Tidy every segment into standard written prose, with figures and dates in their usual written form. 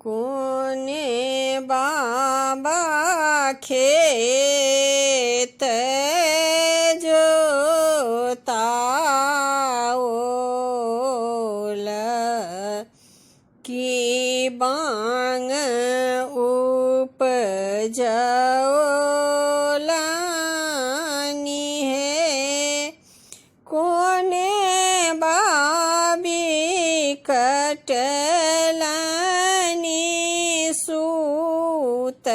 कोने बाबा खेत जोताओल की बांग उपजौलानी है। कोने बाबी कटलानी सूत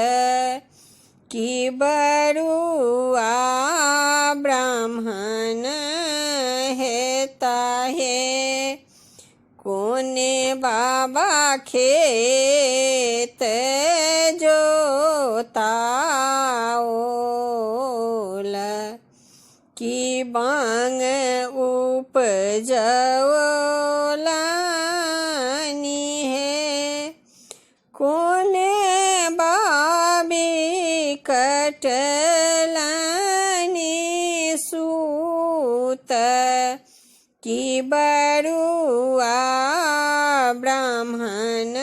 की बरुआ ब्राह्मण हेता है। कोने बाबा खेत जोताओल की बांग उपजौलानी है। कोने बाबी कटलानी सूत की बरुआ ब्राह्मण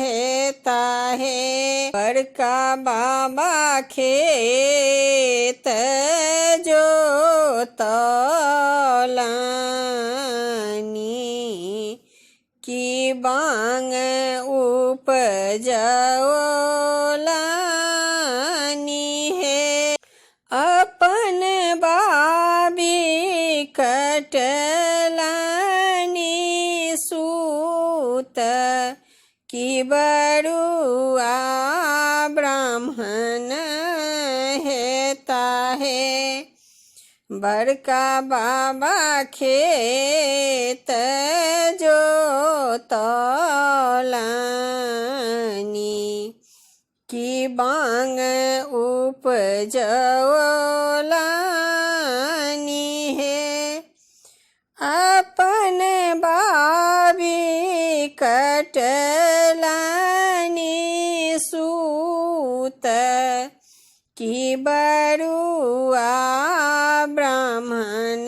हेता है। बड़का बाबा खेत जोतौलानी की बांग उपजौलानी है। अपन बाबी कटलानी सूत की बरुआ ब्राह्मण हेता है। बड़का बाबा खेत जोतौलानी की बांग उपजौलानी है। अपन बाबी कटलानी सूत की बरुआ ब्राह्मण